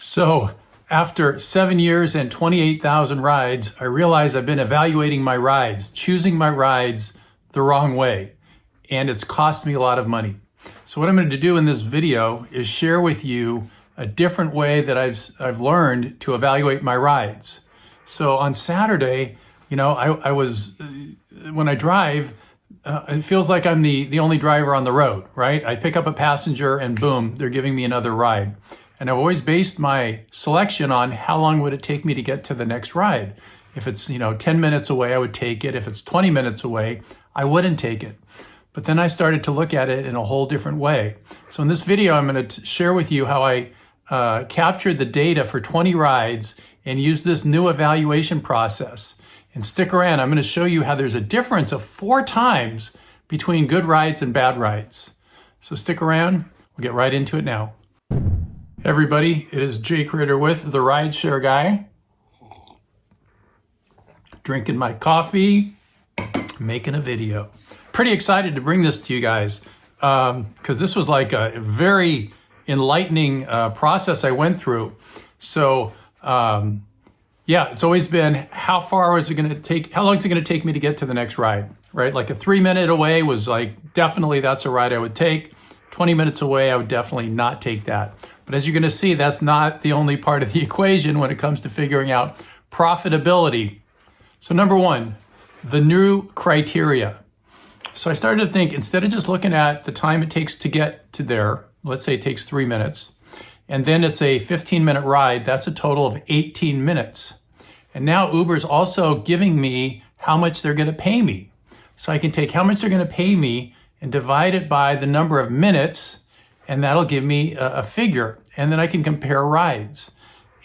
So after 7 years and 28,000 rides, I realize I've been evaluating my rides, choosing my rides the wrong way, and it's cost me a lot of money. So what I'm going to do in this video is share with you a different way that I've learned to evaluate my rides. So on Saturday, I was, when I drive, it feels like I'm the only driver on the road, right? I pick up a passenger and boom, they're giving me another ride. And I've always based my selection on how long would it take me to get to the next ride. If it's, 10 minutes away, I would take it. If it's 20 minutes away, I wouldn't take it. But then I started to look at it in a whole different way. So in this video, I'm going to share with you how I captured the data for 20 rides and used this new evaluation process. And stick around, I'm going to show you how there's a difference of 4 times between good rides and bad rides. So stick around, we'll get right into it now. Hey everybody, it is Jake Ritter with the RideShare Guy. Drinking my coffee, making a video. Pretty excited to bring this to you guys because this was like a very enlightening process I went through. So it's always been how long is it going to take me to get to the next ride, right? Like a 3-minute away was like, definitely that's a ride I would take. 20 minutes away, I would definitely not take that. But as you're going to see, that's not the only part of the equation when it comes to figuring out profitability. So number 1, the new criteria. So I started to think, instead of just looking at the time it takes to get to there, let's say it takes 3 minutes, and then it's a 15-minute ride, that's a total of 18 minutes. And now Uber's also giving me how much they're going to pay me. So I can take how much they're going to pay me and divide it by the number of minutes, and that'll give me a figure. And then I can compare rides.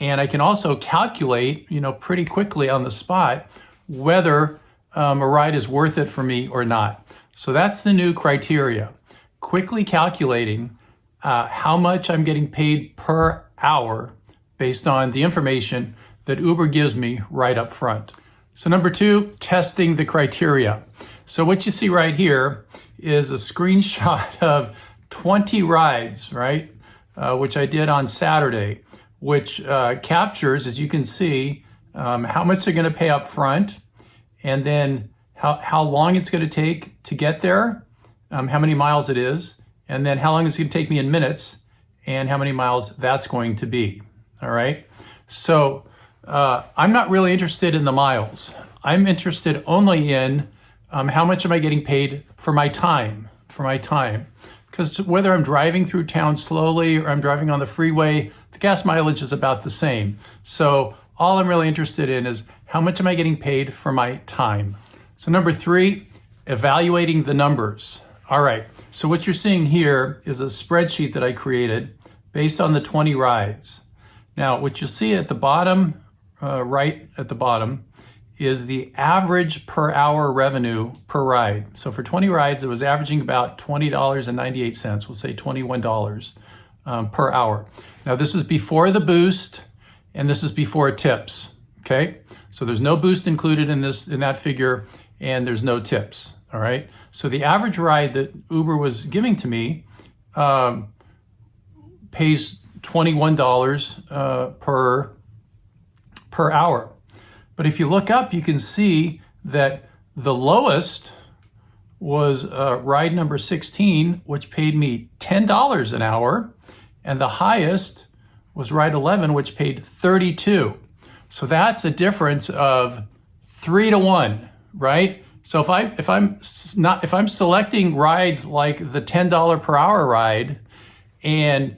And I can also calculate, pretty quickly on the spot whether a ride is worth it for me or not. So that's the new criteria. Quickly calculating how much I'm getting paid per hour based on the information that Uber gives me right up front. So number 2, testing the criteria. So what you see right here is a screenshot of 20 rides, right? Which I did on Saturday, which captures, as you can see, how much they're going to pay up front, and then how long it's going to take to get there, how many miles it is, and then how long it's going to take me in minutes, and how many miles that's going to be. All right. So I'm not really interested in the miles. I'm interested only in how much am I getting paid for my time, Because whether I'm driving through town slowly or I'm driving on the freeway, the gas mileage is about the same. So all I'm really interested in is how much am I getting paid for my time? So number 3, evaluating the numbers. All right. So what you're seeing here is a spreadsheet that I created based on the 20 rides. Now, what you'll see at the bottom, right at the bottom, is the average per hour revenue per ride. So for 20 rides, it was averaging about $20.98. We'll say $21 per hour. Now this is before the boost, and this is before tips. Okay, so there's no boost included in that figure, and there's no tips. All right. So the average ride that Uber was giving to me pays $21 per hour. But if you look up, you can see that the lowest was ride number 16, which paid me $10 an hour, and the highest was ride 11, which paid $32. So that's a difference of 3 to 1, right? So if I'm selecting rides like the $10 per hour ride, and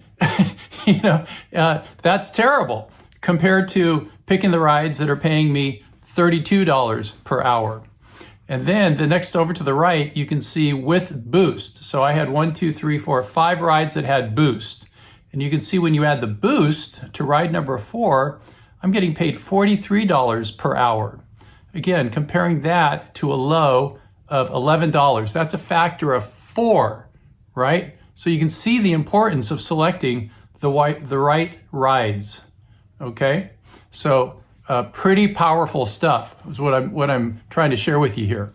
that's terrible compared to picking the rides that are paying me $32 per hour. And then the next over to the right, you can see with boost. So I had 5 rides that had boost. And you can see when you add the boost to ride number 4, I'm getting paid $43 per hour. Again, comparing that to a low of $11. That's a factor of 4, right? So you can see the importance of selecting the right rides. Okay, so pretty powerful stuff is what I'm trying to share with you here.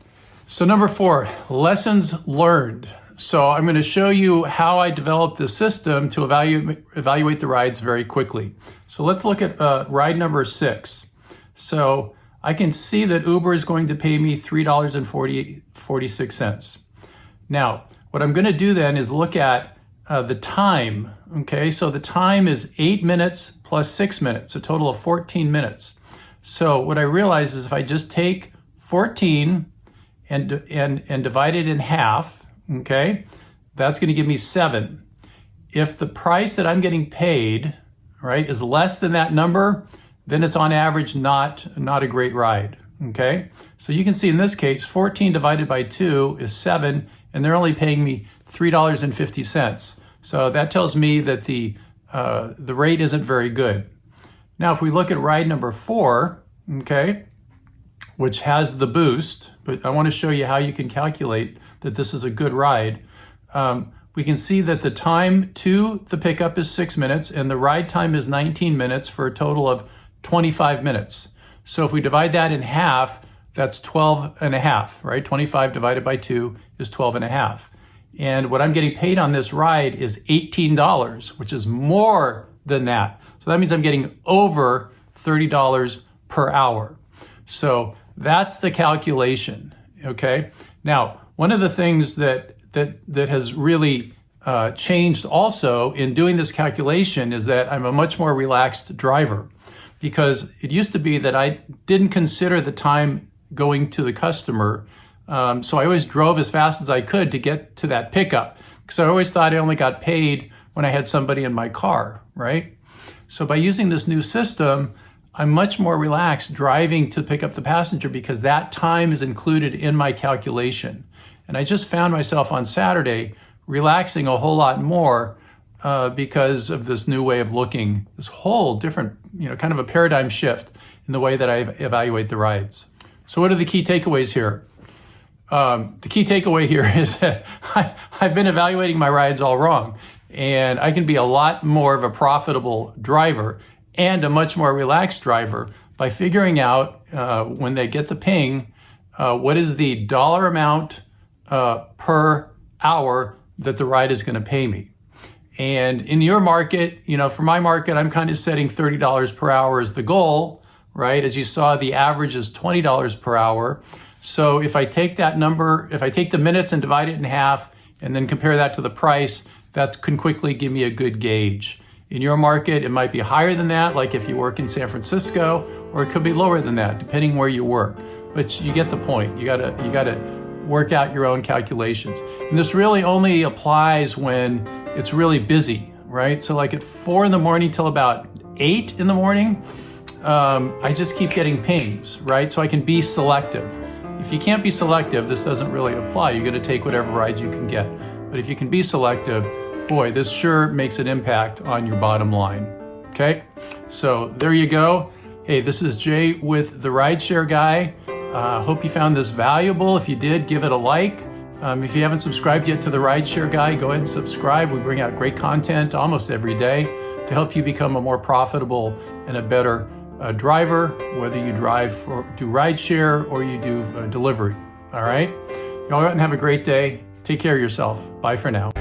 So number 4, lessons learned. So I'm going to show you how I developed this system to evaluate the rides very quickly. So let's look at ride number 6. So I can see that Uber is going to pay me $3.46. Now, what I'm going to do then is look at the time. Okay, so the time is 8 minutes plus 6 minutes, a total of 14 minutes. So what I realize is if I just take 14 and divide it in half, okay, that's going to give me 7. If the price that I'm getting paid, right, is less than that number, then it's on average not a great ride, okay? So you can see in this case, 14 divided by 2 is 7, and they're only paying me $3.50. So that tells me that the rate isn't very good. Now, if we look at ride number 4, okay, which has the boost, but I want to show you how you can calculate that this is a good ride. We can see that the time to the pickup is 6 minutes and the ride time is 19 minutes for a total of 25 minutes. So if we divide that in half, that's 12 and a half, right? 25 divided by 2 is 12 and a half. And what I'm getting paid on this ride is $18, which is more than that. So that means I'm getting over $30 per hour. So that's the calculation, okay? Now, one of the things that has really changed also in doing this calculation is that I'm a much more relaxed driver, because it used to be that I didn't consider the time going to the customer. So I always drove as fast as I could to get to that pickup, because I always thought I only got paid when I had somebody in my car, right? So by using this new system, I'm much more relaxed driving to pick up the passenger because that time is included in my calculation. And I just found myself on Saturday relaxing a whole lot more because of this new way of looking, this whole different, kind of a paradigm shift in the way that I evaluate the rides. So what are the key takeaways here? The key takeaway here is that I've been evaluating my rides all wrong, and I can be a lot more of a profitable driver and a much more relaxed driver by figuring out when they get the ping, what is the dollar amount per hour that the ride is going to pay me. And in your market, for my market, I'm kind of setting $30 per hour as the goal, right? As you saw, the average is $20 per hour. So if I take that number, if I take the minutes and divide it in half and then compare that to the price, that can quickly give me a good gauge. In your market, it might be higher than that, like if you work in San Francisco, or it could be lower than that, depending where you work. But you get the point. You gotta work out your own calculations. And this really only applies when it's really busy, right? So like at 4 in the morning till about 8 in the morning, I just keep getting pings, right? So I can be selective. If you can't be selective, this doesn't really apply. You're gonna take whatever rides you can get. But if you can be selective, boy, this sure makes an impact on your bottom line, okay? So there you go. Hey, this is Jay with the RideShare Guy. Hope you found this valuable. If you did, give it a like. If you haven't subscribed yet to the RideShare Guy, go ahead and subscribe. We bring out great content almost every day to help you become a more profitable and a better driver, whether you do rideshare or you do delivery, all right? Y'all go out and have a great day. Take care of yourself. Bye for now.